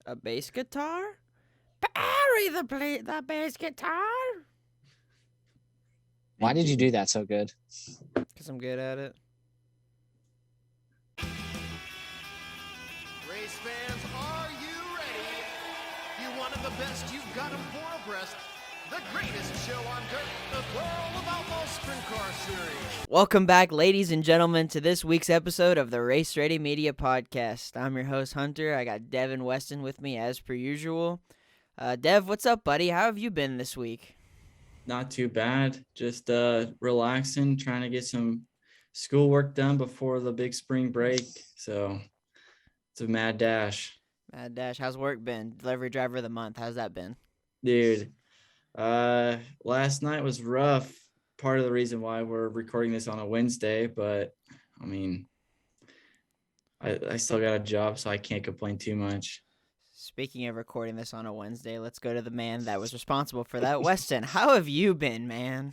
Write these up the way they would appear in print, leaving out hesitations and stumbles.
A bass guitar? Barry the bass guitar? Why did you do that so good? Because I'm good at it. Race fans, are you ready? You wanted the best, you've got them four abreast. The greatest show on dirt, the World of Outlaws Sprint Car Series. Welcome back, ladies and gentlemen, to this week's episode of the Race Ready Media Podcast. I'm your host, Hunter. I got Devin Weston with me as per usual. Dev, what's up, buddy? How have you been this week? Not too bad. Just relaxing, trying to get some schoolwork done before the big spring break. So it's a mad dash. Mad Dash, how's work been? Delivery driver of the month, how's that been? Dude, last night was rough. Part of the reason why we're recording this on a Wednesday, but I mean, I still got a job, so I can't complain too much. Speaking of recording this on a Wednesday, let's go to the man that was responsible for that. Weston, how have you been, man?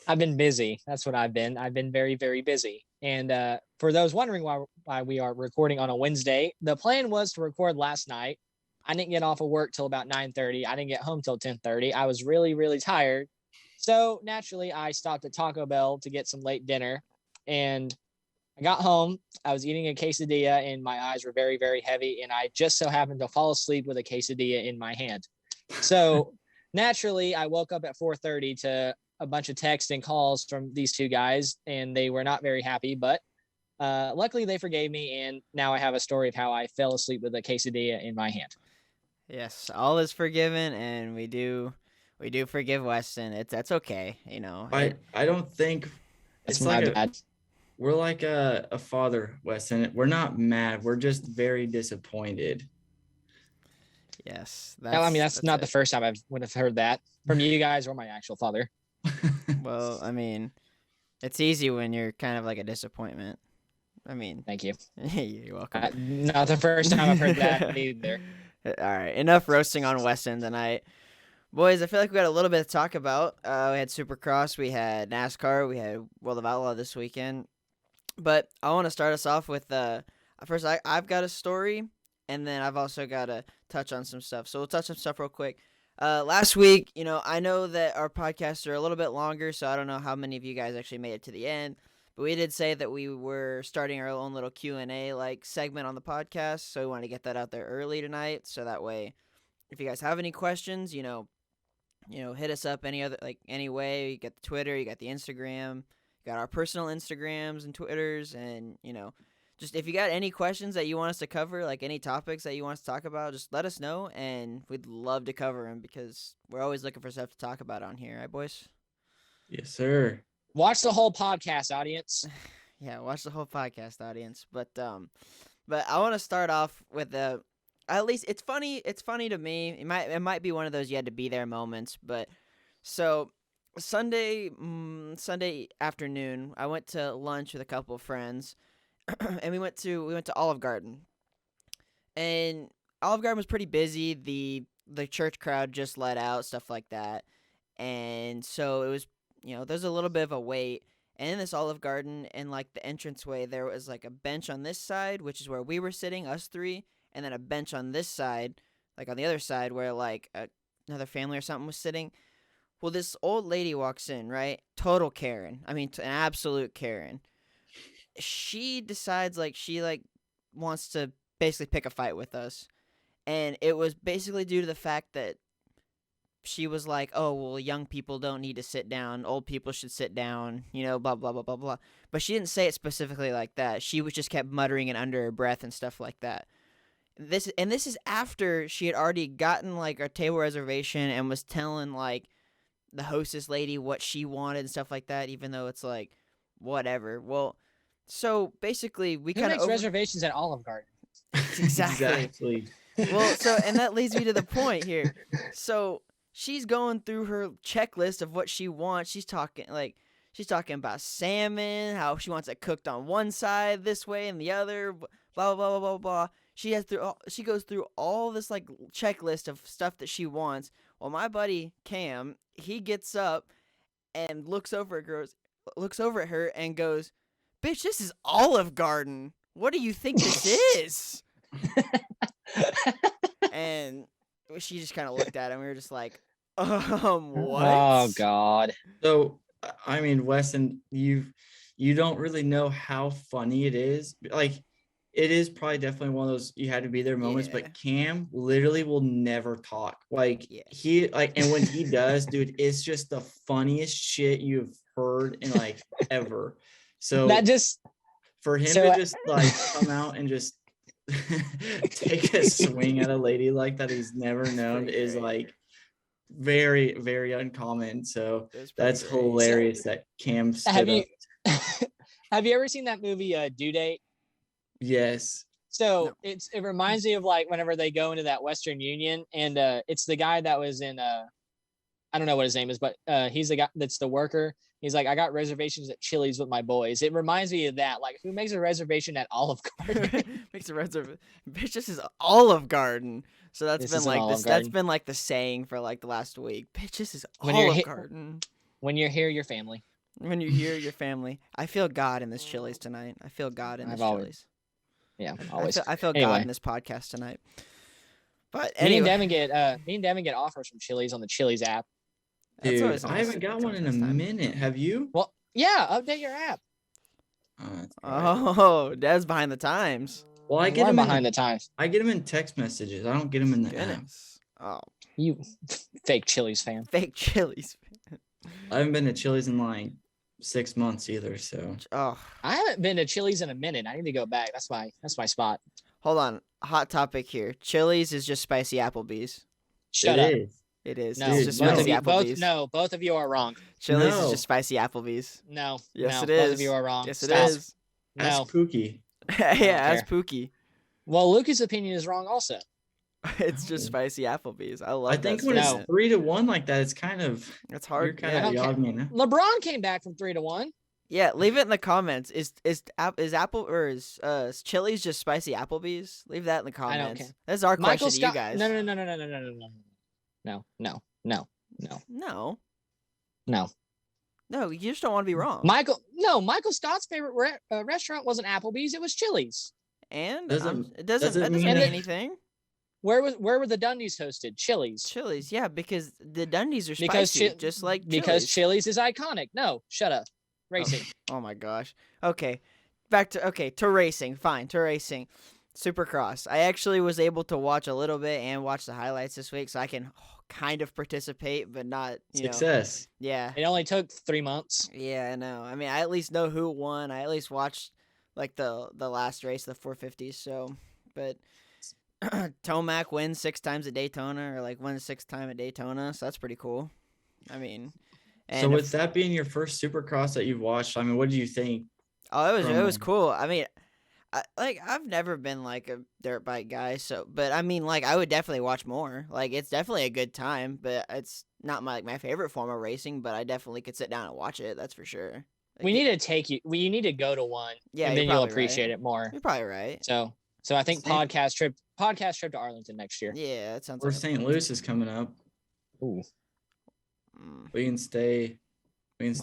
I've been busy. That's what I've been. I've been very, very busy. And for those wondering why we are recording on a Wednesday, the plan was to record last night. I didn't get off of work till about 9:30. I didn't get home till 10:30. I was really, really tired. So naturally, I stopped at Taco Bell to get some late dinner. And I got home. I was eating a quesadilla and my eyes were very, very heavy. And I just so happened to fall asleep with a quesadilla in my hand. So naturally, I woke up at 4:30 to a bunch of texts and calls from these two guys, and they were not very happy. But luckily, they forgave me. And now I have a story of how I fell asleep with a quesadilla in my hand. Yes, all is forgiven, and we do forgive Weston. That's okay, you know. I don't think That's it's my like bad. we're like a father, Weston. We're not mad. We're just very disappointed. Yes, That's not it. the first time I would have heard that from you guys or my actual father. Well, I mean, it's easy when you're kind of like a disappointment. I mean, Thank you. you're welcome. Not the first time I've heard that either. All right, enough roasting on Weston tonight. Boys, I feel like we got a little bit to talk about. We had Supercross, we had NASCAR, we had World of Outlaw this weekend. But I want to start us off with, first, I've got a story, and then I've also got to touch on some stuff. So we'll touch on stuff real quick. Last week, you know, I know that our podcasts are a little bit longer, so I don't know how many of you guys actually made it to the end. But we did say that we were starting our own little Q&A like segment on the podcast, so we want to get that out there early tonight, so that way, if you guys have any questions, you know, hit us up any way. You got the Twitter, you got the Instagram, you got our personal Instagrams and Twitters, and you know, just if you got any questions that you want us to cover, like any topics that you want us to talk about, just let us know, and we'd love to cover them because we're always looking for stuff to talk about on here, right, boys? Yes, sir. Watch the whole podcast, audience. Yeah, watch the whole podcast, audience. But I want to start off with at least it's funny to me. It might be one of those you had to be there moments. But so Sunday afternoon, I went to lunch with a couple of friends, and we went to Olive Garden, and Olive Garden was pretty busy. The church crowd just let out, stuff like that, and so it was. You know, there's a little bit of a wait, and in this Olive Garden, in like the entranceway, there was like a bench on this side, which is where we were sitting, us three, and then a bench on this side, like on the other side, where like another family or something was sitting. Well, this old lady walks in, right? Total Karen. I mean, an absolute Karen. She decides like she like wants to basically pick a fight with us, and it was basically due to the fact that she was like, oh, well, young people don't need to sit down. Old people should sit down, you know, blah, blah, blah, blah, blah. But she didn't say it specifically like that. She was just kept muttering it under her breath and stuff like that. This is after she had already gotten, like, a table reservation and was telling, like, the hostess lady what she wanted and stuff like that, even though it's, like, whatever. Well, so basically we Who kind makes of reservations at Olive Garden? Exactly. Well, so, and that leads me to the point here. So she's going through her checklist of what she wants. She's talking about salmon, how she wants it cooked on one side this way and the other, blah blah blah blah blah blah. She goes through all this like checklist of stuff that she wants. Well, my buddy Cam, he gets up and looks over at her and goes, "Bitch, this is Olive Garden. What do you think this is?" And she just kind of looked at him. We were just like, what? Oh God. So I mean, Weston, you don't really know how funny it is. Like, it is probably definitely one of those you had to be there moments. Yeah. But Cam literally will never talk. Like Yeah. he like, and when he does, dude, it's just the funniest shit you've heard in like ever. So That just for him so to just like come out and just take a swing at a lady like that he's never known pretty is great. like very, very uncommon. So It was pretty that's great. hilarious that Cam stood have you up. have you ever seen that movie Due Date? Yes. So No. it reminds me of like whenever they go into that Western Union, and it's the guy that was in I don't know what his name is, but he's the guy that's the worker. He's like, I got reservations at Chili's with my boys. It reminds me of that. Like, who makes a reservation at Olive Garden? Makes a reservation. Bitch, this is Olive Garden. So that's This been is an like Olive this. That's Garden. been like the saying for like the last week. Bitch, this is When you're Olive hit- Garden. When you're here, your family. When you hear your family, I feel God in this Chili's tonight. I feel God in I've this always- Chili's. Yeah, always. I feel God Anyway. in this podcast tonight. But Me and anyway, Devin get offers from Chili's on the Chili's app. that's Dude, always I nice. haven't got That's one always in a nice time. minute. Have you? Well, yeah, update your app. That's right. Oh, Dad's behind the times. Well, I I get them behind the times. I get them in text messages. I don't get them in the app. Goodness. Oh, You fake Chili's fan. fake Chili's. I haven't been to Chili's in like 6 months either. So Oh, I haven't been to Chili's in a minute. I need to go back. That's my spot. hold on. Hot topic here. Chili's is just spicy Applebee's. Shut it up. is. It is. No, It's Dude, just both spicy of you, Applebee's. both of you are wrong. Chili's No. is just spicy Applebee's. No, Yes, no, it both is. of you are wrong. Yes, it Stop. is. No. Ask Pookie. Yeah, don't as care. Pookie. Well, Lucas' opinion is wrong also. It's just spicy Applebee's. I love I think that when statement. it's 3-1 like that, it's kind of It's you're hard. kind Yeah. of the Okay. odd man. LeBron came back from 3-1. Yeah, leave it in the comments. Is Apple or is Chili's just spicy Applebee's? Leave that in the I don't comments. care. That's our Michael question to you Scott. guys. No. No, you just don't want to be wrong. Michael Scott's favorite restaurant wasn't Applebee's. It was Chili's. And Doesn't- it doesn't doesn't that doesn't mean mean that- anything. Where were the Dundies hosted? Chili's. Chili's, yeah, because the Dundies are Because spicy, Chi- just like Because Chili's. Chili's is iconic. No, shut up. Racing. Oh my gosh. Okay, back to racing. Fine, to racing. Supercross. I actually was able to watch a little bit and watch the highlights this week, so I can kind of participate, but not, you know. Success. Yeah. It only took 3 months. Yeah, I know. I mean, I at least know who won. I at least watched like the last race, the 450s. So, but Tomac wins 6 times at Daytona, or like wins 6th time at Daytona. So that's pretty cool. I mean, and So if- with that being your first Supercross that you've watched, I mean, what do you think? oh, it was from- cool. I mean, I've never been like a dirt bike guy, so but I mean, like I would definitely watch more. Like it's definitely a good time, but it's not my favorite form of racing. But I definitely could sit down and watch it. That's for sure. Like, We need to take you. You need to go to one, Yeah, and you're then you'll probably appreciate right. it more. You're probably right. So I think Same. podcast trip to Arlington next year. Yeah, that sounds. Or like a St. plan. Louis is coming up. Ooh. We can stay with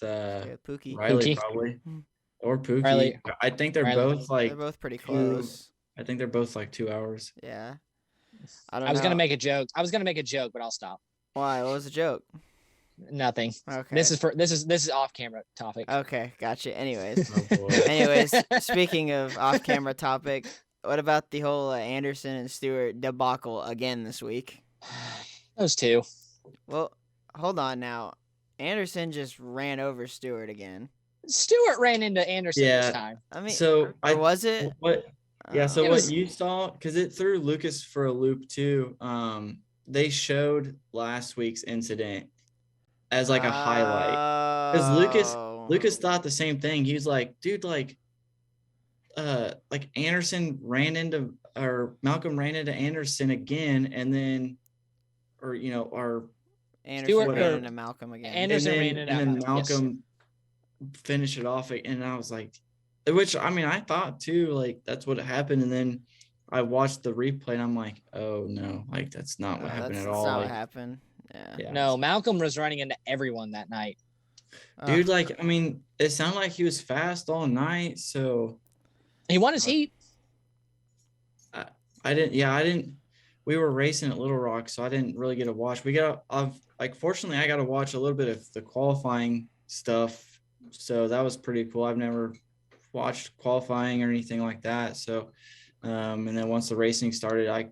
Okay, Pookie. Riley Pookie. probably. Hmm. Or Pookie. Riley. I think they're Riley. both like They're both pretty 2 close. I think they're both like 2 hours. Yeah. I don't I was know. gonna make a joke. But I'll stop. Why? What was the joke? Nothing. Okay. This is off camera topic. Okay, gotcha. Anyways. Oh boy. Anyways, speaking of off-camera topic, what about the whole Anderson and Stewart debacle again this week? Those two. Well, hold on now. Anderson just ran over Stewart again. Stewart ran into Anderson Yeah. this time. I mean, So or was it? what yeah, so It what was- you saw, because it threw Lucas for a loop too. They showed last week's incident as like a highlight. Because Lucas thought the same thing. He was like, dude, like Anderson ran into, or Malcolm ran into Anderson again, and then, or Anderson Stewart- ran or- into Malcolm again. Anderson and then, ran it and out. then Yes. Malcolm finished it off, and I was like, which I mean, I thought too, like that's what happened, and then I watched the replay, and I'm like, oh no, like that's not what happened that's at all. not Like, what happened. Yeah. yeah. No, Malcolm was running into everyone that night. Dude, like I mean, it sounded like he was fast all night, so He won his heat. I didn't. we were racing at Little Rock, so I didn't really get to watch. Fortunately, I got to watch a little bit of the qualifying stuff, so that was pretty cool. I've never watched qualifying or anything like that. So, and then once the racing started, I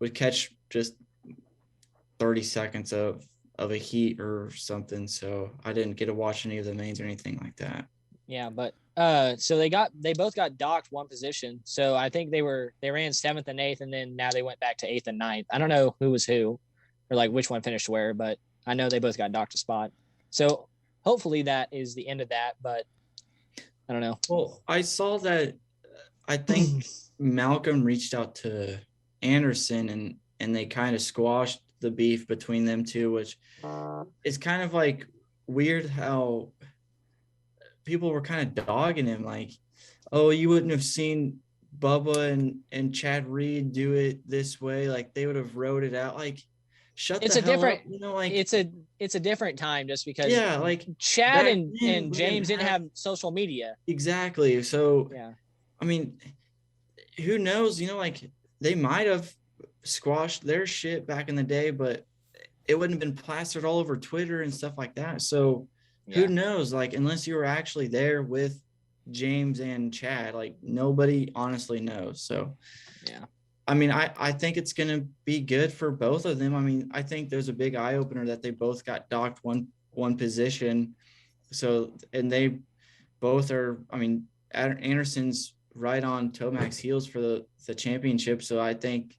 would catch just 30 seconds of a heat or something. So I didn't get to watch any of the mains or anything like that. Yeah, but so they both got docked one position. So I think they ran 7th and 8th, and then now they went back to 8th and 9th. I don't know who was who, or like which one finished where, but I know they both got docked a spot. So hopefully that is the end of that, but I don't know. Well, I saw that. I think Malcolm reached out to Anderson and they kind of squashed the beef between them two, which is kind of like weird how people were kind of dogging him, like, oh, you wouldn't have seen Bubba and Chad Reed do it this way, like they would have wrote it out. Like, shut It's the a hell different, up, you know, like it's a different time just because yeah, like Chad back and then, we James didn't have social media. exactly. So Yeah. I mean, who knows, you know, like they might have squashed their shit back in the day, but it wouldn't have been plastered all over Twitter and stuff like that. So who Yeah. knows? Like, unless you were actually there with James and Chad, like nobody honestly knows. So Yeah. I mean, I think it's gonna be good for both of them. I mean, I think there's a big eye opener that they both got docked one position. So and they both are, I mean, Anderson's right on Tomac's heels for the championship. So I think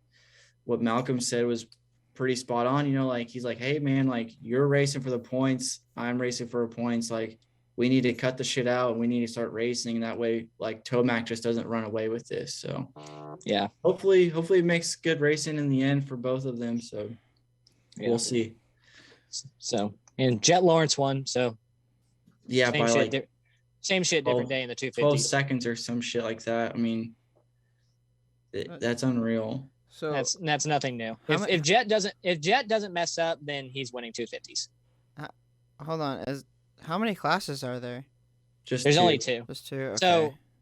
what Malcolm said was pretty spot on. You know, like he's like, hey man, like you're racing for the points, I'm racing for points. Like we need to cut the shit out and we need to start racing. That way, like Tomac just doesn't run away with this. So Yeah. hopefully it makes good racing in the end for both of them. So Yeah. we'll see. So and Jet Lawrence won. So Yeah, same by shit, like same shit, 12 different day in the 12 250s. seconds or some shit like that. I mean, that's unreal. So That's nothing new. How If Jet doesn't mess up, then he's winning 250s. hold on, how many classes are there? Just There's two. only 2. Just 2. Okay.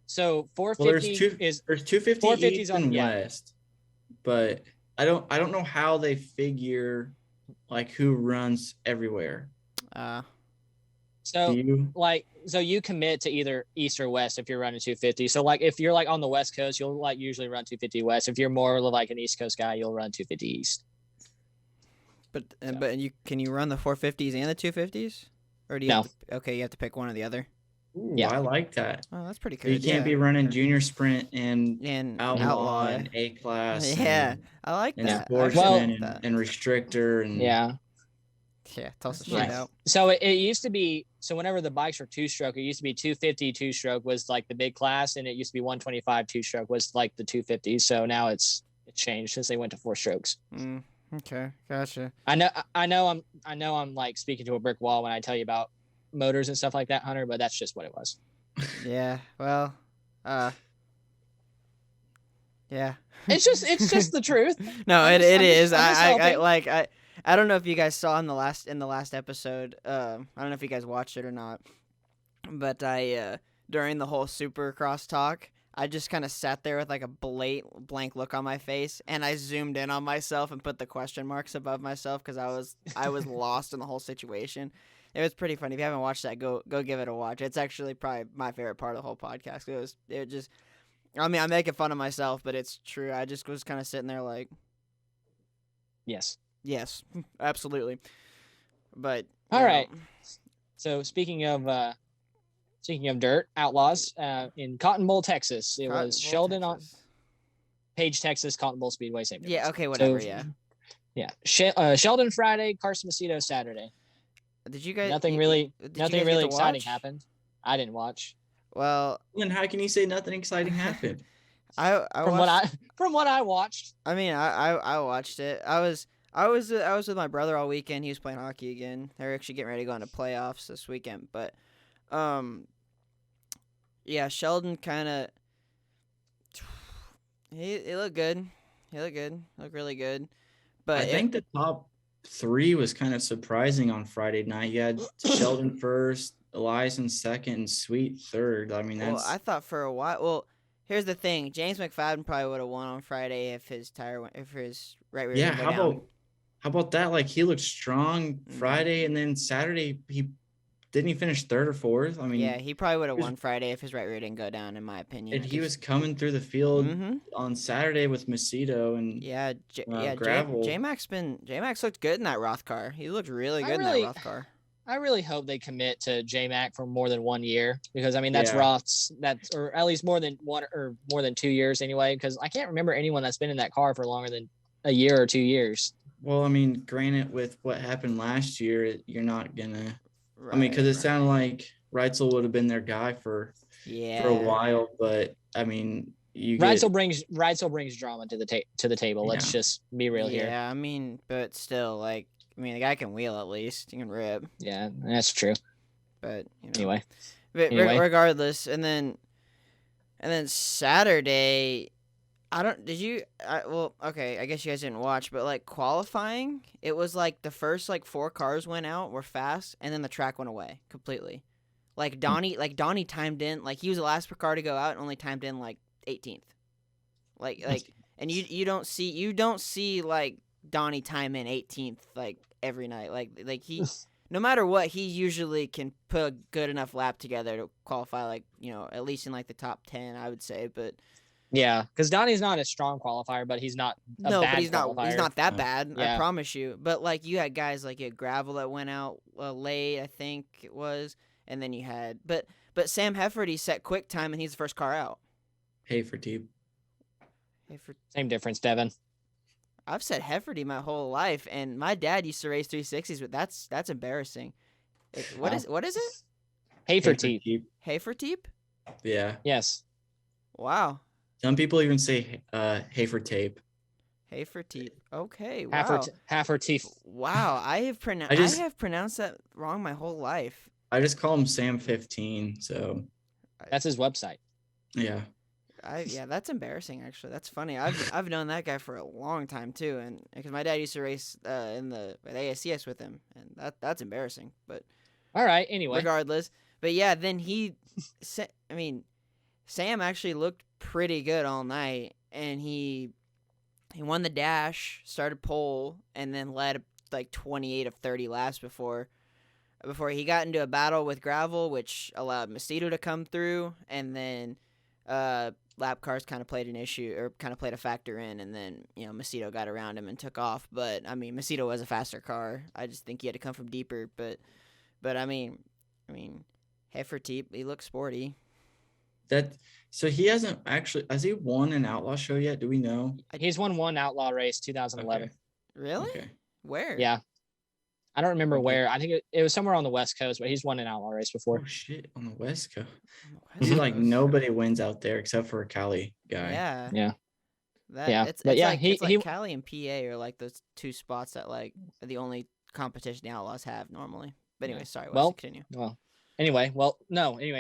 So Well, 450 there's 250 450s east on- and yeah. west, but I don't know how they figure like who runs everywhere. So Do you? so you commit to either east or west if you're running 250. So like if you're like on the west coast, you'll like usually run 250 west. If you're more like an east coast guy, you'll run 250 east. But can you run the 450s and the 250s, or do you No. have to, okay, you have to pick one or the other? Ooh, Yeah. I like that. Oh, that's pretty So good. you can't be running junior sprint and and outlaw and A class. Yeah, I like And that. sportsman Actually, I like and, that. and restrictor and Yeah. Yeah, toss the That's shit nice. out. So it used to be, so whenever the bikes were 2-stroke, it used to be 250 2-stroke was like the big class, and it used to be 125 2-stroke was like the 250. So now it's changed since they went to 4 strokes. Okay, gotcha. I know I'm like speaking to a brick wall when I tell you about motors and stuff like that, Hunter, but that's just what it was. Yeah, well, yeah. It's just the truth. No, I'm it just- I'm is. just- I'm just I helping. like I don't know if you guys saw in the last episode. I don't know if you guys watched it or not, but I during the whole Supercross talk, I just kind of sat there with like a blank look on my face, and I zoomed in on myself and put the question marks above myself because I was lost in the whole situation. It was pretty funny. If you haven't watched that, go give it a watch. It's actually probably my favorite part of the whole podcast. It just, I mean, I'm making fun of myself, but it's true. I just was kind of sitting there like, Yes. yes, absolutely. But All you right. know, So speaking of dirt, outlaws in Cotton Bowl, Texas, it Cotton was Bowl, Sheldon on Texas. Page, Texas, Cotton Bowl Speedway, same difference. Yeah. Okay. Whatever. So, Yeah. Yeah. Sheldon Friday, Carson Macedo Saturday. Did you guys? Nothing you- really did you nothing guys really get to exciting watch? happened. I didn't watch. Well, then how can you say nothing exciting happened? I From watched, what I watched. I mean, I watched it. I was with my brother all weekend. He was playing hockey again. They're actually getting ready to go into playoffs this weekend. But, yeah, Sheldon kind of. He looked good. He looked good. Looked really good. But I think the top 3 was kind of surprising on Friday night. You had Sheldon first, Elias in second, and Sweet third. I mean, well, that's I thought for a while. Well, Here's the thing: James McFadden probably would have won on Friday if his if his right rear Yeah, didn't go down. how about that? Like he looked strong Friday, and then Saturday he didn't he finish third or fourth? I Yeah, mean, he probably would have he was, won Friday if his right rear didn't go down, in my opinion. and he was coming through the field Mm-hmm. on Saturday with Macedo and Yeah, gravel. J Max looked good in that Roth car. He looked really I good in that really, Roth car. I really hope they commit to J-Mac for more than 1 year because I mean that's Yeah. Roth's or at least more than 1 or more than 2 years anyway. Because I can't remember anyone that's been in that car for longer than a year or 2 years. Well, I mean, granted, with what happened last year, you're not gonna. Right, I mean, because it sounded like Reitzel would have been their guy for a while, but I mean, Reitzel brings drama to the table. Let's Yeah. just be real here. Yeah, I mean, but still, like, I mean, the guy can wheel at least. He can rip. Yeah, that's true. But Anyway, regardless, and then Saturday, well, okay, I guess you guys didn't watch, but like qualifying, it was like the first like 4 cars went out, were fast, and then the track went away completely. Like Donnie timed in, like he was the last car to go out and only timed in like 18th. Like and you don't see like Donnie time in 18th like every night. Like he no matter what, he usually can put a good enough lap together to qualify, like, at least in like the top 10, I would say. But yeah, because Donnie's not a strong qualifier, but he's not a bad but he's qualifier. not that bad. Yeah. I promise you. But like you had guys like Gravel that went out late, I think it was, and then you had but Sam Hefferty set quick time and he's the first car out. Hey for Teep. Same difference, Devin. I've said Hefferty my whole life, and my dad used to race 360s, but that's embarrassing. What is it? Hey for Teep. Haferteep? Yeah. Yes. Wow. Some people even say hey for tape. Haferteep. Okay. Wow. Haferteep. Wow. I have pronounced that wrong my whole life. I just call him Sam 15. So that's his website. Yeah. Yeah, that's embarrassing. Actually, that's funny. I've known that guy for a long time too, and because my dad used to race at ASCS with him, and that's embarrassing. But all right, anyway, regardless. But yeah, then Sam actually looked pretty good all night, and he won the dash, started pole, and then led like 28 of 30 laps before he got into a battle with Gravel, which allowed Macedo to come through, and then lap cars kind of played a factor in, and then Macedo got around him and took off. But I mean, Macedo was a faster car. I just think he had to come from deeper. But I mean, Hefferteep, he looks sporty. So he hasn't actually, has he won an outlaw show yet? Do we know? He's won one outlaw race, 2011. Okay. Really? Okay. Where? Yeah. I don't remember where. I think it was somewhere on the West Coast, but he's won an outlaw race before. Oh shit, on the West Coast. Like nobody wins out there except for a Cali guy. Yeah. Yeah. It's like Cali and PA are like those 2 spots that like are the only competition the Outlaws have normally. But anyway, sorry. Continue.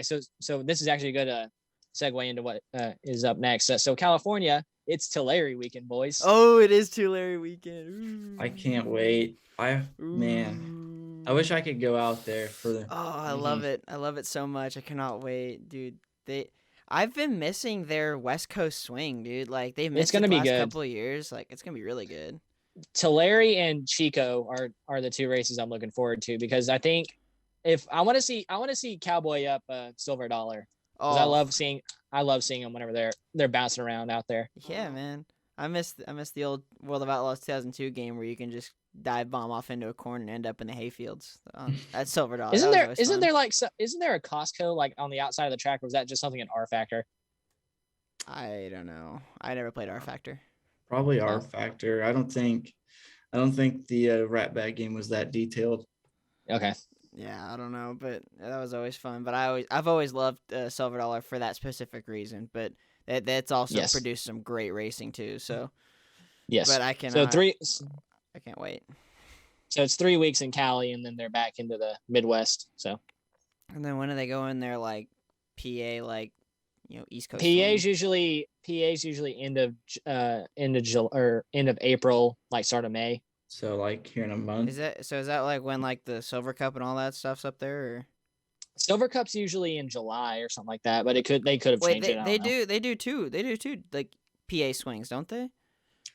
So this is actually a good segue into what is up next. So California, it's Tulare weekend, boys. Oh, it is Tulare weekend. Ooh. I can't wait. I wish I could go out there for the. Oh, I love it. I love it so much. I cannot wait, dude. I've been missing their West Coast swing, dude. Like they've missed it the last couple of years. Like it's gonna be really good. Tulare and Chico are the 2 races I'm looking forward to because I think if I want to see Cowboy up Silver Dollar. I love seeing them whenever they're bouncing around out there. Yeah, man. I miss the old World of Outlaws 2002 game where you can just dive bomb off into a corner and end up in the hayfields. At Silver Dollar. Isn't there a Costco like on the outside of the track, or was that just something in R Factor? I don't know. I never played R Factor. Probably R Factor. I don't think the Rat Bag game was that detailed. Okay. Yeah, I don't know, but that was always fun. But I've always loved Silver Dollar for that specific reason. But that's also produced some great racing too. So yes, but I can't wait. So it's 3 weeks in Cali, and then they're back into the Midwest. So and then when do they go in there? Like PA, like East Coast. PA's usually end of April, like start of May. So like here in a month. Is that like when like the Silver Cup and all that stuff's up there? Or? Silver Cup's usually in July or something like that, but they could have Wait, changed it. I don't know. they do too. They do too. Like PA swings, don't they?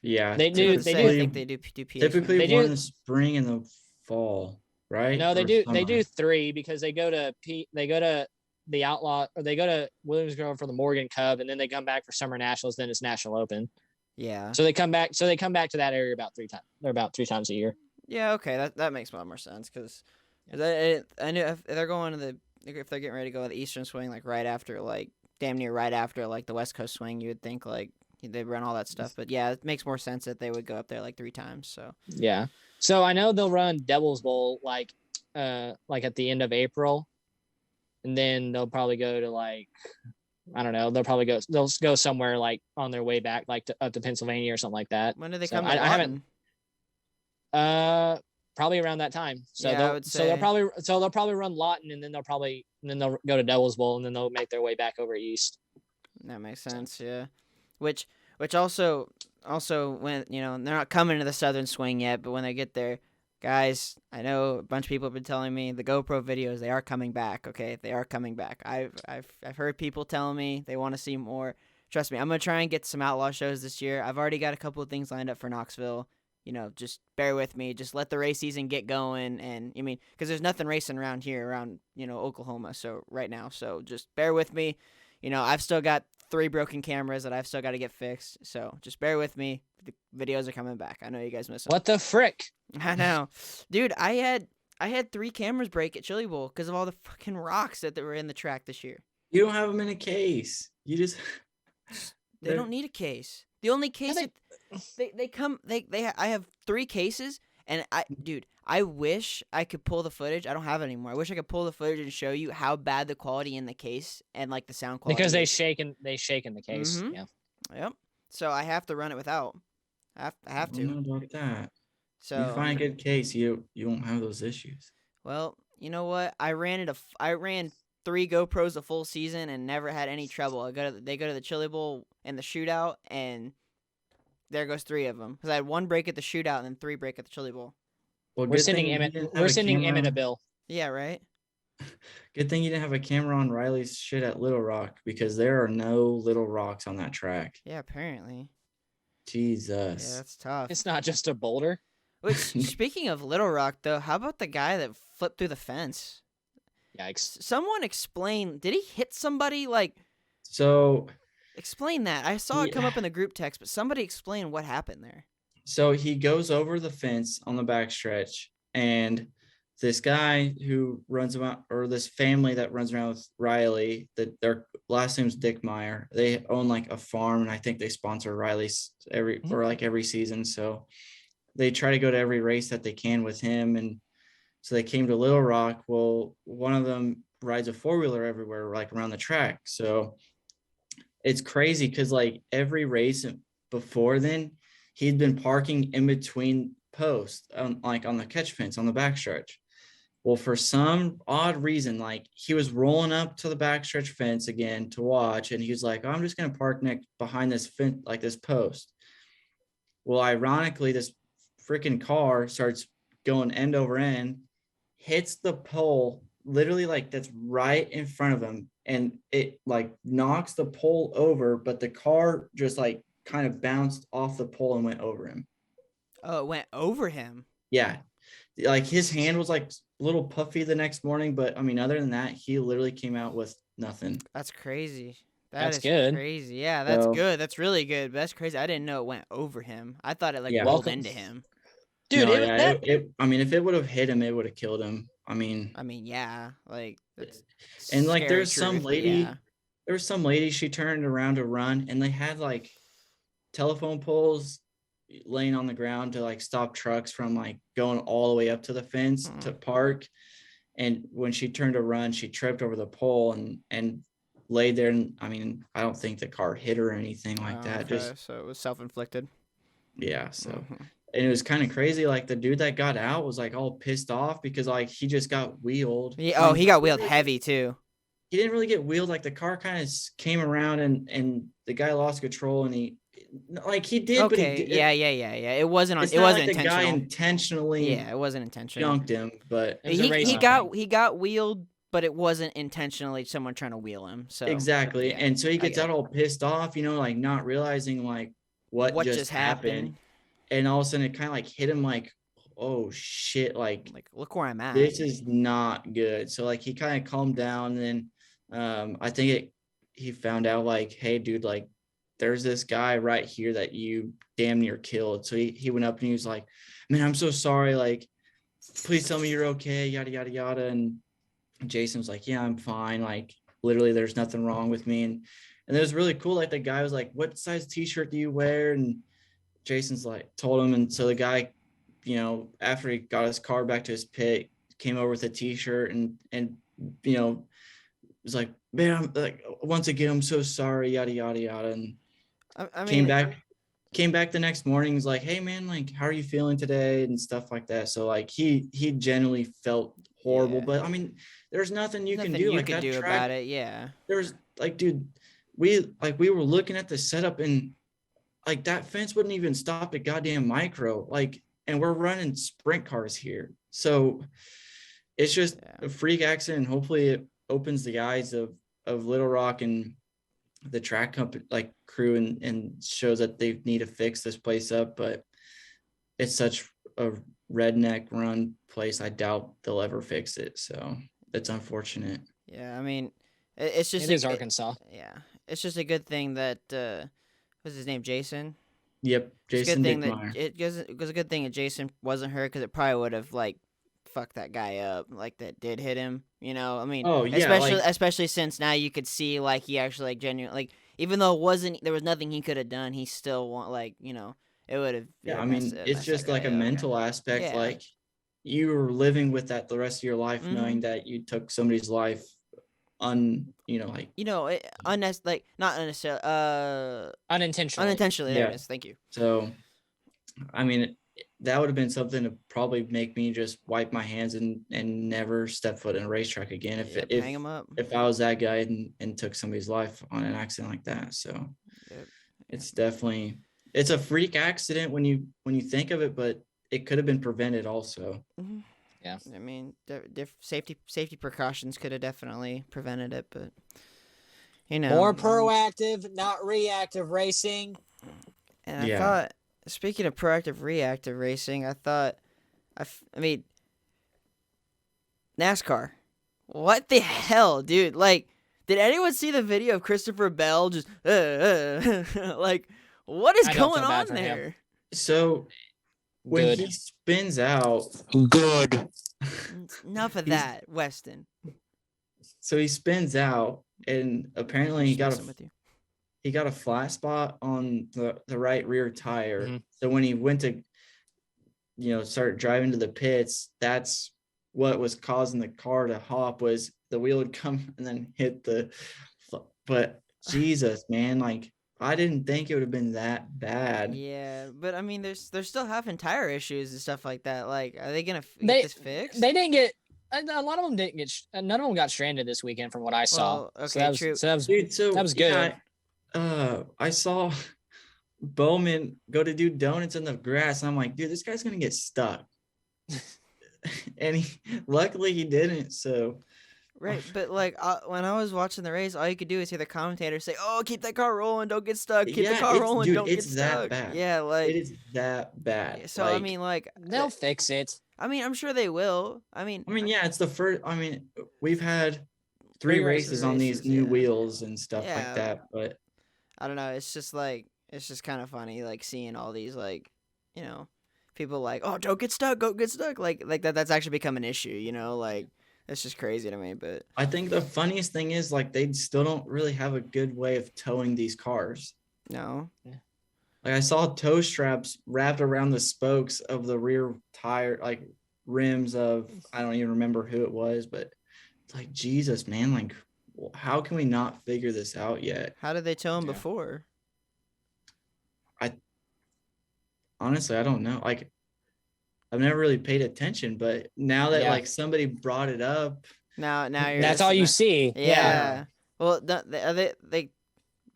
Yeah, They I was about do. to They say, I do. think they do PA typically swings. They one do. in the spring and the fall, right? No, they Or do. They summer. do 3 because they go to They go to the Outlaw, or they go to Williamsgrove for the Morgan Cup, and then they come back for Summer Nationals. Then it's National Open. Yeah. So they come back. So they come back to that area about 3 times. They're about 3 times a year. Yeah. Okay. That makes a lot more sense because I knew if they're going to if they're getting ready to go to the Eastern swing like right after like damn near right after like the West Coast swing, you would think like they run all that stuff. But yeah, it makes more sense that they would go up there like 3 times. So Yeah. So I know they'll run Devil's Bowl like at the end of April, and then they'll probably go to like, I don't know. They'll go somewhere like on their way back, like up to Pennsylvania or something like that. when do they So come to I haven't. Lawton? Probably around that time. So Yeah, I would say. they'll probably run Lawton, and then they'll go to Devil's Bowl, and then they'll make their way back over east. That makes sense. Yeah. Which also when they're not coming to the Southern swing yet, but when they get there, guys, I know a bunch of people have been telling me the GoPro videos, they are coming back. Okay, they are coming back. I've heard people telling me they want to see more. Trust me, I'm gonna try and get some outlaw shows this year. I've already got a couple of things lined up for Knoxville. Just bear with me. Just let the race season get going, and because there's nothing racing around here, around Oklahoma. So right now, so just bear with me. I've still got 3 broken cameras that I've still got to get fixed. So just bear with me. The videos are coming back. I know you guys miss them. What the frick? I know, dude. I had 3 cameras break at Chili Bowl because of all the fucking rocks that were in the track this year. You don't have them in a case. You just They don't need a case. The only case I have 3 cases, and I wish I could pull the footage. I don't have it anymore. I wish I could pull the footage and show you how bad the quality in the case and like the sound quality Because they is. shake in the case. Mhm. Yeah. Yep. So I have to run it without. I have I don't to. know about that. So You find a good case, you won't have those issues. well, you know what? I ran 3 GoPros a full season and never had any trouble. They go to the Chili Bowl and the shootout, and there goes 3 of them. Because I had 1 break at the shootout and then 3 break at the Chili Bowl. Well, We're good sending thing you Emmett. didn't have We're a sending camera- Emmett a bill. Yeah, right. Good thing you didn't have a camera on Riley's shit at Little Rock because there are no little rocks on that track. Yeah, apparently. Yeah, Jesus. that's tough. It's not just a boulder. Which, speaking of Little Rock, though, how about the guy that flipped through the fence? Yikes. Someone explain. Did he hit somebody? Like, So explain that. I saw it come Yeah. up in the group text, but somebody explain what happened there. So he goes over the fence on the backstretch, and this guy who runs around, or this family that runs around with Riley, that their last name's Dick Meyer. They own like a farm, and I think they sponsor Riley's every season. So they try to go to every race that they can with him, and so they came to Little Rock. Well, one of them rides a 4-wheeler everywhere, like around the track. So it's crazy because like every race before then, he'd been parking in between posts, like on the catch fence on the backstretch. Well, for some odd reason, like he was rolling up to the backstretch fence again to watch, and he was like, oh, I'm just gonna park next behind this fence, like this post. Well, ironically, this freaking car starts going end over end, hits the pole, literally like that's right in front of him, and it like knocks the pole over, but the car just like kind of bounced off the pole and went over him. Oh, it went over him. Yeah. Like his hand was like a little puffy the next morning, but I mean, other than that, he literally came out with nothing. That's crazy. That's That is good. crazy. Yeah, that's So- good. That's really good. But that's crazy. I didn't know it went over him. I thought it like Yeah. rolled Welcome. into him. Dude, No, I mean, if it would have hit him, it would have killed him. I mean, Yeah, like that's and like scary there's some truth, but lady, yeah. there was some lady, she turned around to run, and they had like telephone poles laying on the ground to like stop trucks from like going all the way up to the fence to park. And when she turned to run, she tripped over the pole and laid there. And I mean, I don't think the car hit her or anything like Oh, that. okay, Just so it was self-inflicted. yeah. So Mhm. and it was kind of crazy. Like the dude that got out was like all pissed off because like he just got wheeled. Oh, he got wheeled heavy too. He didn't really get wheeled. Like the car kind of came around and the guy lost control and he did. But Okay, he did. yeah. It wasn't on. It's It not wasn't like the guy intentional. intentionally Yeah, it wasn't intentional. junked him, but It was a race He car. got wheeled but it wasn't intentionally someone trying to wheel him. So Exactly. yeah, And so he I gets get out it. all pissed off, like not realizing like what just happened. And all of a sudden it kind of like hit him like, oh shit, like Like, look where I'm at. this is not good. So like he kind of calmed down, and then I think he found out like, hey dude, like there's this guy right here that you damn near killed. So he went up and he was like, man, I'm so sorry, like please tell me you're okay, yada yada yada. And Jason was like, yeah, I'm fine, like literally there's nothing wrong with me. And it was really cool, like the guy was like, what size t-shirt do you wear? And Jason's like told him, and so the guy, after he got his car back to his pit, came over with a t-shirt and was like, man, I'm like, once again, I'm so sorry, yada yada yada. And I came mean, back the next morning. He's like, hey man, like how are you feeling today and stuff like that. So like he genuinely felt horrible, Yeah. but I mean, there's nothing you can nothing do. you Like could that do track, about it. Yeah. there's like, dude, we were looking at the setup, and like that fence wouldn't even stop a goddamn micro, like, and we're running sprint cars here. So it's just Yeah. a freak accident. Hopefully it opens the eyes of Little Rock and the track company, like crew, and shows that they need to fix this place up. But it's such a redneck run place, I doubt they'll ever fix it. So it's unfortunate. Yeah. I mean, it's just It is Arkansas. yeah. It's just a good thing that what's his name, Jason. Yep, It's a Jason good thing that Dickmeyer. it was a good thing that Jason wasn't hurt, because it probably would have like fucked that guy up, like that did hit him. I mean, Oh yeah, especially since now you could see like he actually like genuine, like even though there was nothing he could have done, he still want like it would have. yeah. I mean, it's just like a mental aspect. Yeah. Like you were living with that the rest of your life, Mhm. knowing that you took somebody's life like like not unnecessarily, Unintentionally. unintentionally. There Yeah. it is. Thank you. So I mean, that would have been something to probably make me just wipe my hands and never step foot in a racetrack again Yep, hang him up. if I was that guy and took somebody's life on an accident like that. So Yep. it's definitely, it's a freak accident when you think of it, but it could have been prevented also. Mhm. Yeah. I mean, safety precautions could have definitely prevented it, but More proactive, not reactive racing. And I Yeah. thought, speaking of proactive, reactive racing, I thought, I mean, NASCAR. What the hell, dude? Like, did anyone see the video of Christopher Bell just like, what is I don't going feel bad on for him. there? So when Good. he spins out, Good. Enough of He's- that, Weston. so he spins out, and apparently he Just got messing with you. a flat spot on the right rear tire. Mhm. So when he went to, start driving to the pits, that's what was causing the car to hop, was the wheel would come and then hit but Jesus, man, like I didn't think it would have been that bad. Yeah, but I mean, they're still having tire issues and stuff like that. Like, are they gonna get They- this fixed? They didn't get. A lot of them didn't get. None of them got stranded this weekend, from what I saw. Well, okay, so that was, true. So that was Dude, so that was good. yeah, I saw Bowman go to do donuts in the grass, and I'm like, dude, this guy's gonna get stuck. And luckily he didn't. So Right, but like when I was watching the race, all you could do is hear the commentator say, "Oh, keep that car rolling, don't get stuck. Keep the car rolling, dude, don't get it's that stuck." bad. Yeah, like it is that bad. so. I Like, mean, like They'll fix it. I mean, I'm sure they will. I mean, yeah, it's the first. I mean, we've had three Three races on these new yeah. wheels and stuff Yeah. like that. But I don't know. It's just kind of funny, like seeing all these people like, "Oh, don't get stuck, don't get stuck." Like that. That's actually become an issue. Like it's just crazy to me. But I think the funniest thing is like they still don't really have a good way of towing these cars. no. Like I saw tow straps wrapped around the spokes of the rear tire, like rims of, I don't even remember who it was, but it's like, Jesus, man, like how can we not figure this out yet? How did they tow him Yeah. before? Honestly, I don't know. Like I've never really paid attention, but now that Yeah. like somebody brought it up, Now you're. That's all you see. Yeah. Well,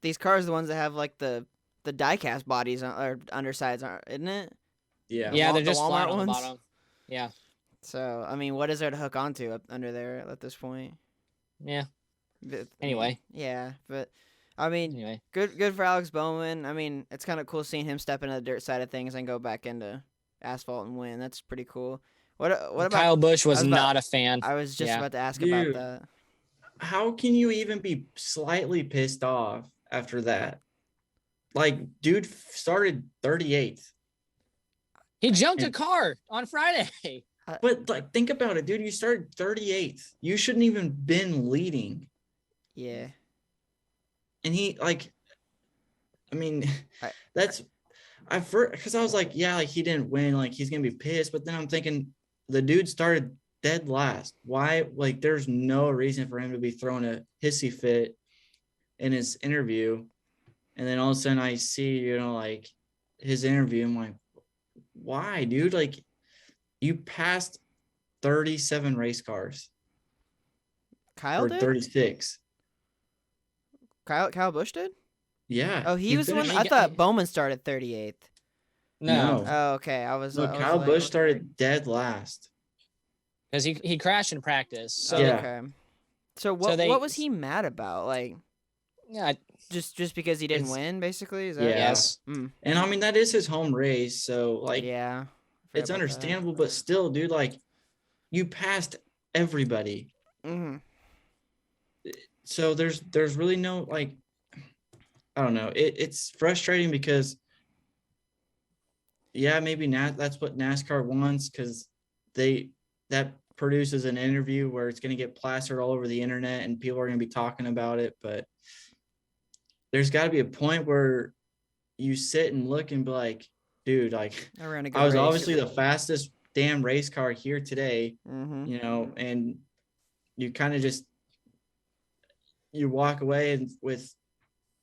these cars are the ones that have like the die-cast bodies or undersides, isn't it? yeah. Yeah, Wa- they're the just flat Walmart on the ones? bottom. Yeah. So I mean, what is there to hook onto up under there at this point? Yeah. But, Anyway. yeah, but I mean, Anyway. good for Alex Bowman. I mean, it's kind of cool seeing him step into the dirt side of things and go back into asphalt and win. That's pretty cool. What about Kyle Busch was I was about- not a fan. I was just Yeah. about to ask Dude. about that. How can you even be slightly pissed off after that? Like, dude started 38th. He jumped a car on Friday. But like, think about it, dude. You started 38th. You shouldn't even been leading. Yeah. And he like, I mean, I- because I was like, yeah, like he didn't win, like he's gonna be pissed. But then I'm thinking, the dude started dead last. Why? Like, there's no reason for him to be throwing a hissy fit in his interview. And then all of a sudden I see, like his interview. I'm like, why, dude? Like, you passed 37 race cars Kyle or did? 36. Kyle Busch did? Yeah. Oh, he was the one. finished- I thought Bowman started 38th. No, No. Oh, okay. I was. No, I was Kyle like, Busch started dead last. because he crashed in practice. So Yeah. Okay. So what? they- what was he mad about? Like, yeah, just because he didn't It's- win, basically? Is that? Yeah. yes. Mm, And I mean, that is his home race. So, like, yeah. I forgot it's about that. understandable, but still, dude, like, you passed everybody. Mhm. So there's really no, like, I don't know. It's frustrating because, yeah, maybe that's what NASCAR wants, because that produces an interview where it's going to get plastered all over the internet and people are going to be talking about it. But there's got to be a point where you sit and look and be like, dude, like, I ran a good I was race. obviously the fastest damn race car here today, Mhm. and you kind of just, you walk away and with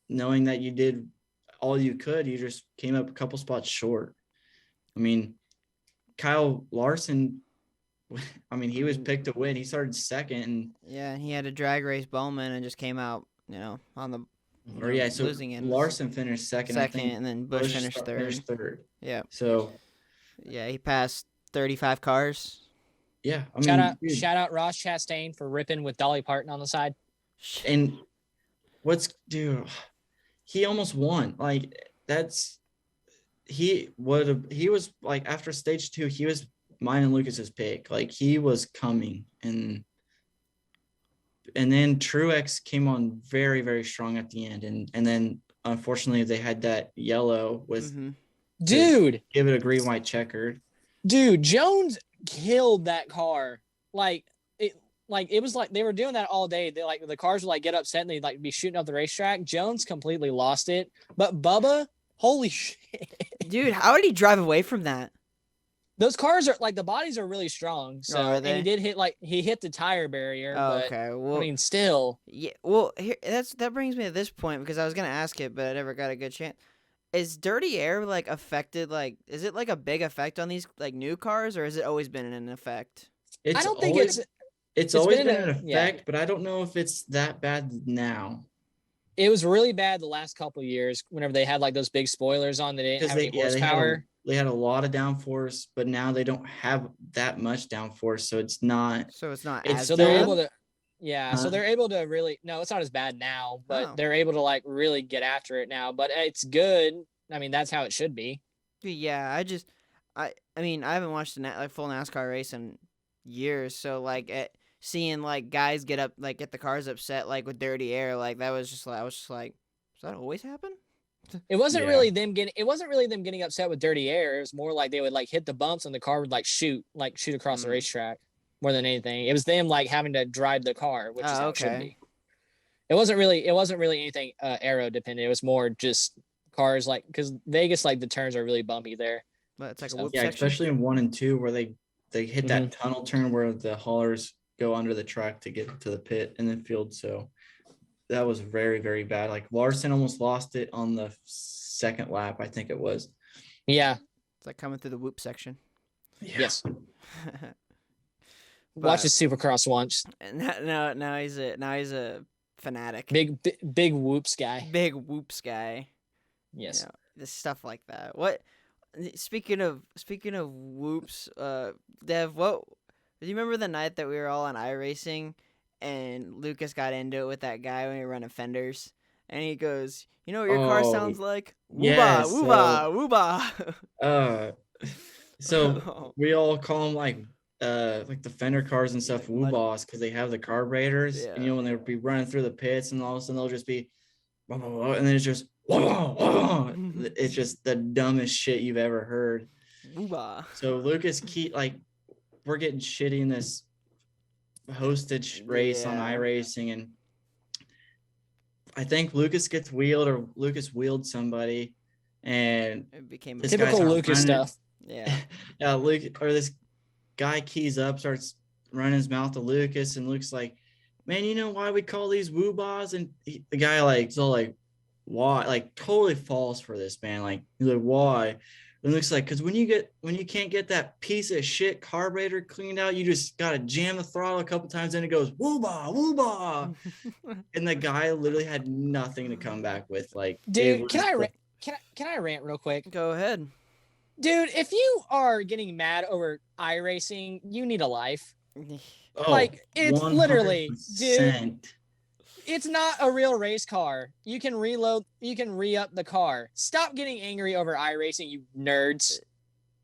knowing that you did all you could. You just came up a couple spots short. I mean, Kyle Larson, I mean, he was picked to win. He started second, and Yeah, he had a drag race Bowman and just came out, on the so losing end. Larson finished second. I second, think and then Busch finished sta- third. Finished third. Yeah. So Yeah, he passed 35 cars. yeah, I mean, dude, Shout out Ross Chastain for ripping with Dolly Parton on the side. and he almost won. Like, he was like, after stage 2, he was mine and Lucas's pick. Like, he was coming, and then Truex came on very, very strong at the end, and then unfortunately they had that yellow with Mhm. Dude, give it a green white checkered. Jones killed that car. Like it was like they were doing that all day. They like the cars would like get upset and they'd like be shooting up the racetrack. Jones completely lost it. But Bubba, holy shit. Dude, how did he drive away from that? Those cars are like the bodies are really strong. So are and they? he did hit the tire barrier. Oh, but, okay. Well, I mean, still. yeah. Well, that brings me to this point because I was gonna ask it, but I never got a good chance. Is dirty air like affected? Like, is it like a big effect on these like new cars, or has it always been an effect? I don't think it's always been been an- an yeah. effect, but I don't know if it's that bad now. it was really bad the last couple of years whenever they had like those big spoilers on that didn't Because have any they had horsepower. they had a lot of downforce, but now they don't have that much downforce, so it's not. So it's not It's as So they're bad? able to, yeah. So Huh? they're able to really. No, it's not as bad now, but Oh. they're able to like really get after it now. But it's good. I mean, that's how it should be. Yeah, I mean, I haven't watched a full NASCAR race in years, so like seeing like guys get the cars upset like with dirty air, like that was just like I was just like, does that always happen? It wasn't Yeah. really them getting. It wasn't really them getting upset with dirty air. It was more like they would like hit the bumps and the car would like shoot across the Mm. racetrack more than anything. It was them like having to drive the car, which is Oh, how it should okay. be. It wasn't really anything aero dependent. It was more just cars like because Vegas like the turns are really bumpy there. But it's like a So- whoop Yeah, section. especially in 1 and 2 where they hit Mm-hmm. that tunnel turn where the haulers go under the track to get to the pit and then field. So that was very, very bad. Like, Larson almost lost it on the second lap, I think it was. Yeah. It's like coming through the whoop section. Yes. But- Watch his Supercross once. now he's a fanatic. Big whoops guy. Big whoops guy. Yes. This stuff like that. What? Speaking of whoops, Dev, Do you remember the night that we were all on iRacing and Lucas got into it with that guy when we were running fenders? And he goes, "You know what your car Oh, sounds like? Wooba, yes. So, wooba, uh, so wooba." we all call them like the fender cars and stuff, like woo mud- boss, because they have the carburetors. And Yeah. when they'll be running through the pits, and all of a sudden they'll just be, wah, wah, wah, and then it's just, wah, wah, wah. It's just the dumbest shit you've ever heard. Wooba. So Lucas we're getting shitty in this hostage race on Yeah. iRacing, and I think Lucas gets wheeled, or Lucas wheeled somebody, and It became this Typical guy's Lucas running. stuff. Yeah. Yeah, Luke, or this guy keys up, starts running his mouth to Lucas, and Luke's like, "Man, you know why we call these woo-bahs?" And the guy like, so like, why? Like, totally falls for this, man. Like, he's like, why? And Luke's like, because when you can't get that piece of shit carburetor cleaned out, you just gotta jam the throttle a couple times, and it goes woo-bah, woo-bah. And the guy literally had nothing to come back with. Like, it Dude, was can I rant real quick? Go ahead. Dude, if you are getting mad over iRacing, you need a life. oh, Like, it's literally, dude, 100%. it's not a real race car. You can re-up the car. Stop getting angry over iRacing, you nerds.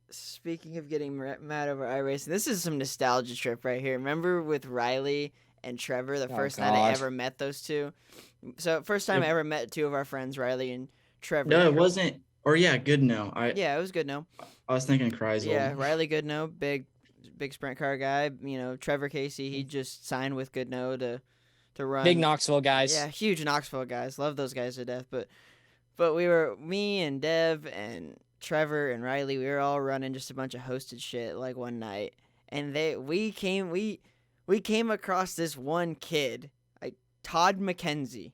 Speaking of getting mad over iRacing, this is some nostalgia trip right here. Remember with Riley and Trevor, the Oh, first night I God. ever met those two? So, first time I Yep. ever met two of our friends, Riley and Trevor. No, it wasn't. Or yeah, good. No, Yeah, it was good. No. I was thinking Kreisel. Yeah, Riley Goodnow, big sprint car guy. You know, Trevor Casey, he just signed with Goodnow to run. Big Knoxville guys. Yeah, huge Knoxville guys. Love those guys to death. But me and Dev and Trevor and Riley, we were all running just a bunch of hosted shit like one night, and we came across this one kid, like Todd McKenzie.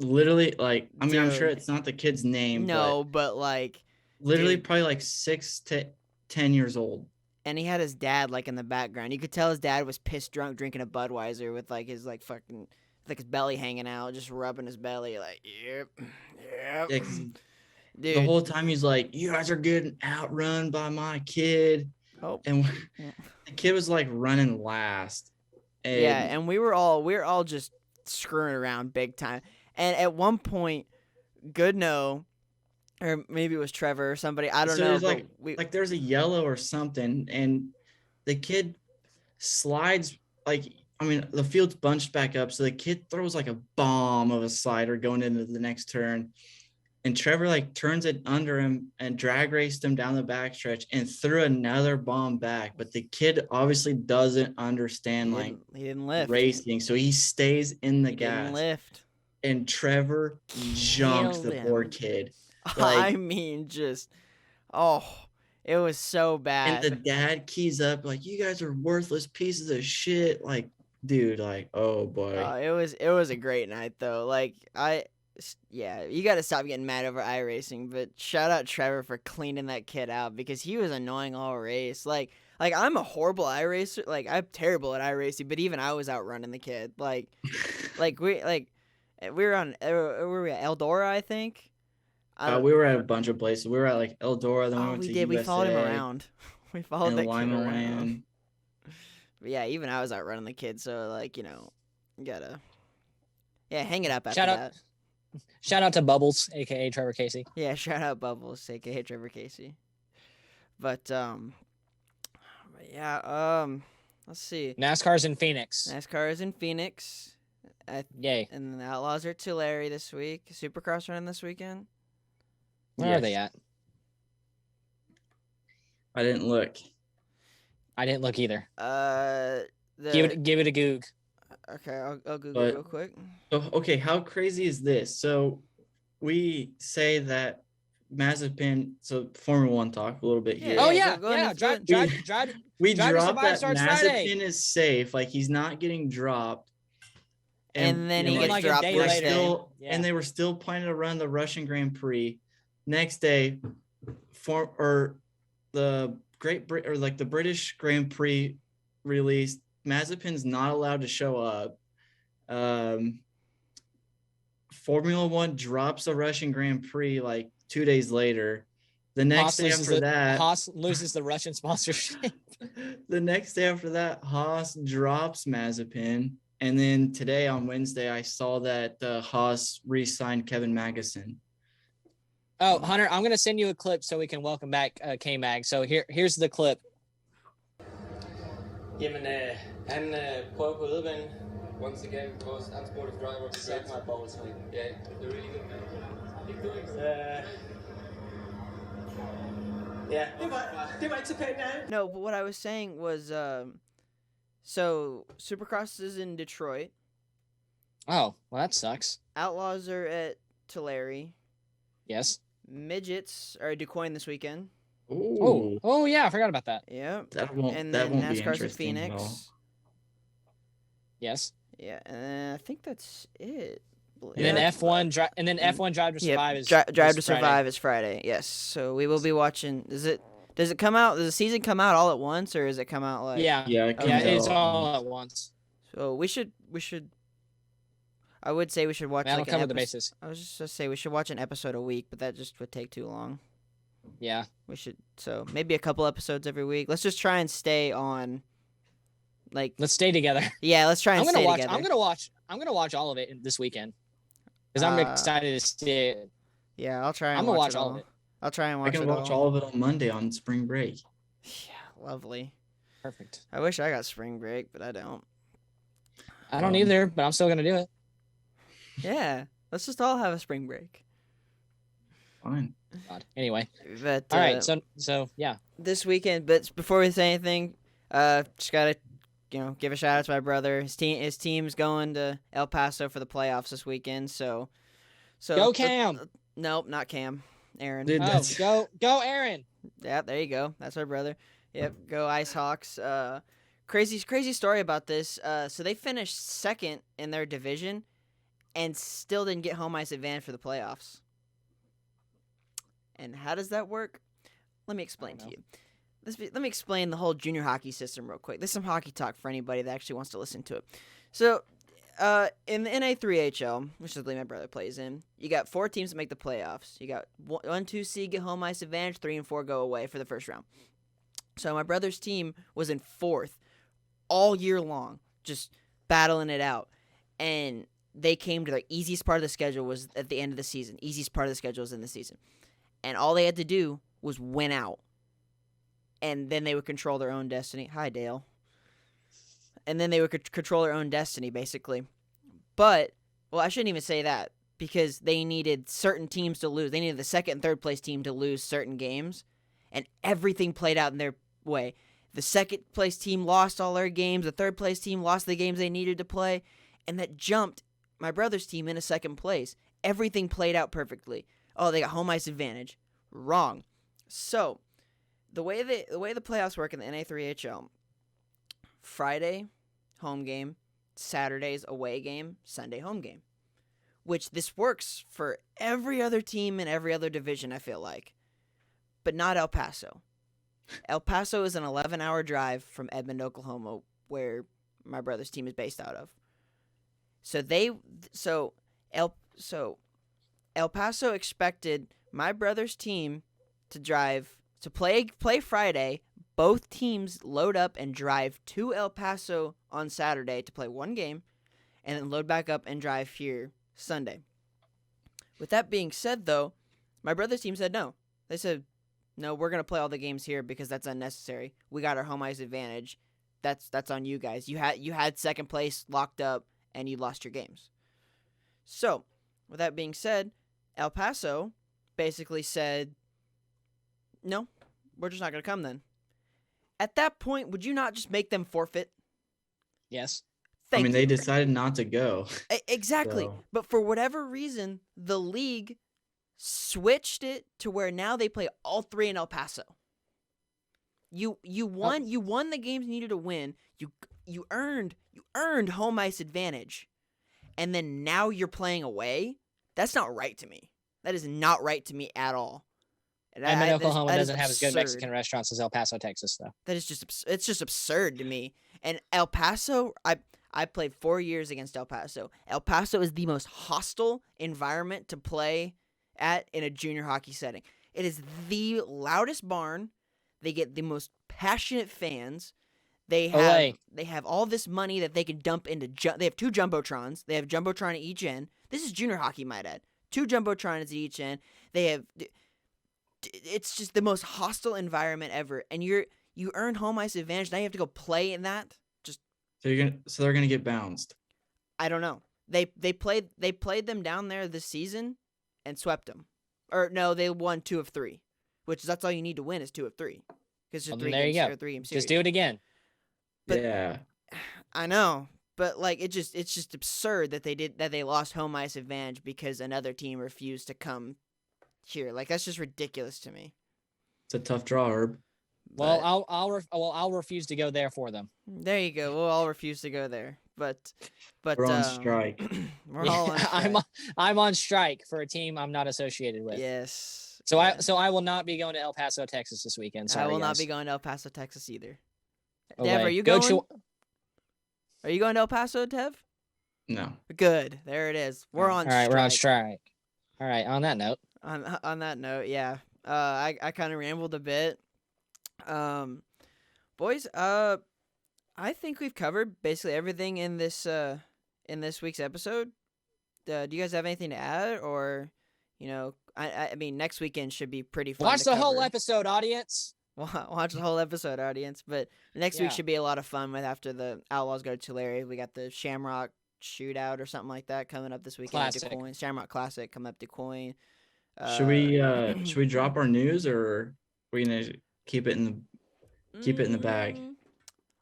Literally, like, I mean, I'm sure Dude. it's not the kid's name. No, but like, but literally dude. probably like 6 to 10 years old. And he had his dad like in the background. You could tell his dad was pissed drunk drinking a Budweiser with like his like fucking like his belly hanging out, just rubbing his belly like, yep. Yeah, 'cause Dude. the whole time he's like, "You guys are getting outrun by my kid," Oh. and the kid was like running last. And Yeah, and we were all just screwing around big time. And at one point, Goodnow, or maybe it was Trevor or somebody, I don't so know. there's But like there's a yellow or something, and the kid slides like, I mean, the field's bunched back up, so the kid throws like a bomb of a slider going into the next turn, and Trevor like turns it under him and drag raced him down the backstretch and threw another bomb back. But the kid obviously doesn't understand he didn't lift. racing, so he stays in the He gas. didn't lift. And Trevor jumped Killed the him. poor kid. I mean, just it was so bad. And the dad keys up like, "You guys are worthless pieces of shit." Like, dude, like, oh boy. It was a great night though. Like you got to stop getting mad over iRacing. But shout out Trevor for cleaning that kid out because he was annoying all race. Like I'm a horrible iRacer. Like I'm terrible at iRacing, but even I was outrunning the kid. Like we were on where were we at? Eldora, I think. We were at a bunch of places. We were at like Eldora, then we went to did. USA. We followed him around. We followed and that kid Lima around. Land. But yeah, even I was outrunning the kid. So like you gotta hang it up after Shout out- that. Shout out to Bubbles, aka Trevor Casey. Yeah, shout out Bubbles, aka Trevor Casey. But let's see. NASCAR's in Phoenix. NASCAR is in Phoenix. Yay. And the Outlaws are Tulare this week. Supercross running this weekend. Where are they at? I didn't look. I didn't look either. Give it a goog. Okay, I'll Google But- real quick. So, okay, how crazy is this? So we say that Mazepin, so Formula One talk a little bit here. Oh Yeah, yeah, go ahead, yeah. let's do Drive. We Drive to dropped Survive that starts Mazepin Friday. is safe, like he's not getting dropped. And then he you know, gets like a dropped day next later. day. still, Yeah. and they were still planning to run the Russian Grand Prix next day the the British Grand Prix released. Mazepin's not allowed to show up. Formula One drops the Russian Grand Prix like 2 days later, The next Haas day loses after the that, Haas loses the Russian sponsorship. the next day after that, Haas drops Mazepin. And then today on Wednesday, I saw that Haas re-signed Kevin Magnussen. Oh, Hunter, I'm gonna send you a clip so we can welcome back K-Mag. So here's the clip. Jamen, han prøver på udvinde. Once again, most unsportive driver of the Suck grid. my balls, man. Yeah, they're really good, man. Keep doing so. Ja, det var ikke så pænt af. No, but what I was saying was, so Supercross is in Detroit. Oh, well, that sucks. Outlaws are at Tulare. Yes. Midgets are at DuQuoin this weekend. Oh, yeah, I forgot about that. Yep. That won't. And that then won't be NASCAR's at interesting at all. Phoenix. Yes. Yeah, I think that's it. And then Yeah. F1 Drive to Yep, Survive is Drive is to Friday. Survive is Friday. Yes. So we will be watching. Does it come out? Does the season come out all at once, or does it come out like? Yeah. Yeah, it comes Yeah, out it's at all once. at once. So we should. I would say we should watch That'll like cover an the episode. bases. I was just gonna say we should watch an episode a week, but that just would take too long. Yeah. We should. So maybe a couple episodes every week. Let's just try and stay on. Like, Let's stay together. yeah, let's try and I'm gonna stay watch. together. I'm gonna watch all of it this weekend because I'm excited to see it. Yeah, I'll try and I'm gonna watch watch all of it. I'll try and I watch can it watch all of it on Monday on spring break. Yeah, lovely. Perfect. I wish I got spring break, but I don't. I don't either, but I'm still gonna do it. Yeah, let's just all have a spring break. Fine. God. Anyway. But All right. So yeah. this weekend, but before we say anything, just gotta give a shout out to my brother. His team's going to El Paso for the playoffs this weekend. So Go Cam. Nope, not Cam. Aaron. Dude, Oh, that's go Aaron. Yeah, there you go. That's my brother. Yep, go Ice Hawks. Crazy story about this. So they finished second in their division, and still didn't get home ice advantage for the playoffs. And how does that work? Let me explain to you. Let me explain the whole junior hockey system real quick. This is some hockey talk for anybody that actually wants to listen to it. So, in the NA3HL, which is the league my brother plays in, you got 4 teams that make the playoffs. You got 1, 2 seed get home ice advantage, 3 and 4 go away for the first round. So my brother's team was in 4th all year long, just battling it out. And they came to the easiest part of the schedule was at the end of the season. Easiest part of the schedule was in the season. And all they had to do was win out. And then they would control their own destiny. Hi, Dale. And then they would control their own destiny, basically. But, well, I shouldn't even say that, because they needed certain teams to lose. They needed the second and third place team to lose certain games, and everything played out in their way. The second place team lost all their games. The third place team lost the games they needed to play, and that jumped my brother's team into second place. Everything played out perfectly. Oh, they got home ice advantage. Wrong. So, the way the playoffs work in the NA3HL, Friday, home game, Saturday's away game, Sunday home game. Which this works for every other team in every other division, I feel like. But not El Paso. El Paso is an 11-hour drive from Edmond, Oklahoma, where my brother's team is based out of. So El Paso expected my brother's team to play Friday. Both teams load up and drive to El Paso on Saturday to play one game, and then load back up and drive here Sunday. With that being said, though, my brother's team said no. They said, no, we're going to play all the games here because that's unnecessary. We got our home ice advantage. That's on you guys. You had second place locked up, and you lost your games. So, with that being said, El Paso basically said, no, we're just not going to come then. At that point, would you not just make them forfeit? Yes. I mean, they decided not to go. Exactly. So. But for whatever reason, the league switched it to where now they play all 3 in El Paso. You won the games you needed to win. You earned home ice advantage. And then now you're playing away? That's not right to me. That is not right to me at all. And Oklahoma doesn't have as good absurd. Mexican restaurants as El Paso, Texas, though. That is it's just absurd to me. And El Paso, I played 4 years against El Paso. El Paso is the most hostile environment to play at in a junior hockey setting. It is the loudest barn. They get the most passionate fans. They have all this money that they can dump into. They have 2 jumbotrons. They have jumbotron at each end. This is junior hockey, might add. 2 jumbotrons at each end. They have. It's just the most hostile environment ever, and you earn home ice advantage. Now you have to go play in that. Just So they're gonna get bounced. I don't know. They played them down there this season, and swept them. Or no, they won 2 of 3, which that's all you need to win is 2 of 3, because it's There you go. 3 game series. Just do it again. But- yeah. I know, but like it's just absurd that they lost home ice advantage because another team refused to come here. Like that's just ridiculous to me. It's a tough draw, Herb. Well, But- I'll refuse to go there for them. There you go. We'll all refuse to go there, but We're on strike. We're all on strike. I'm on strike for a team I'm not associated with. Yes. So yeah. I will not be going to El Paso, Texas this weekend. Sorry, I will not guys. be going to El Paso, Texas either. No Dev, way. are you Go going? Are you going to El Paso, Dev? No. Good. There it is. We're on All right, strike. we're on strike. All right. On that note, On that note, yeah. I kind of rambled a bit. Boys, I think we've covered basically everything in this week's episode. Do you guys have anything to add, or I mean, next weekend should be pretty fun. watch to the whole cover. episode, audience. Watch the whole episode, audience. But next week Yeah. should be a lot of fun with after the Outlaws go to Tulare. We got the Shamrock Shootout or something like that coming up this weekend. At Classic. DuQuoin. Shamrock Classic coming up to DuQuoin. Should we drop our news, or are we gonna keep it in the bag?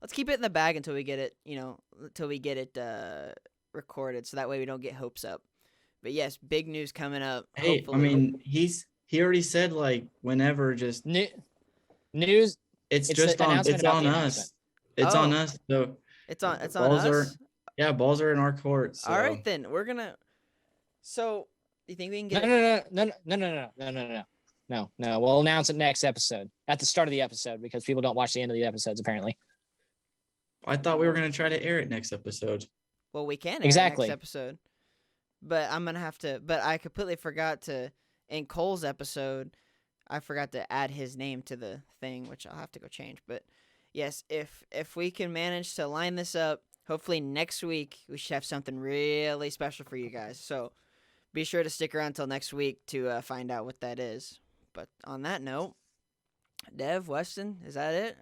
Let's keep it in the bag until we get it, until we get it recorded, so that way we don't get hopes up. But yes, big news coming up. Hey, hopefully. I mean, he already said like whenever, just News. it's the just on announcement it's about on the us. announcement. It's on Oh. us. So it's on balls us. balls are in our court. So. All right, then we're gonna. So, do you think we can get? No. We'll announce it next episode at the start of the episode because people don't watch the end of the episodes apparently. I thought we were gonna try to air it next episode. Well, we can Exactly. next episode, but I'm gonna have to. But I completely forgot to in Cole's episode. I forgot to add his name to the thing, which I'll have to go change. But yes, if we can manage to line this up, hopefully next week we should have something really special for you guys. So be sure to stick around till next week to find out what that is. But on that note, Dev, Weston, is that it?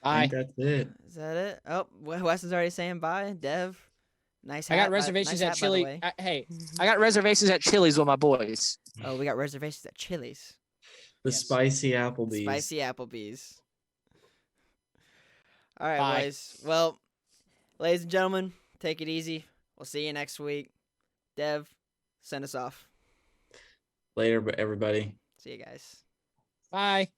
I Bye. think that's it. Is that it? Oh, Weston's already saying bye. Dev, nice hat. I got reservations nice at hat, by the Chili. way. Hey, I got reservations at Chili's with my boys. Oh, we got reservations at Chili's. The Yes. spicy Applebee's. Spicy Applebee's. All right, Bye. boys. Well, ladies and gentlemen, take it easy. We'll see you next week. Dev, send us off. Later, everybody. See you guys. Bye.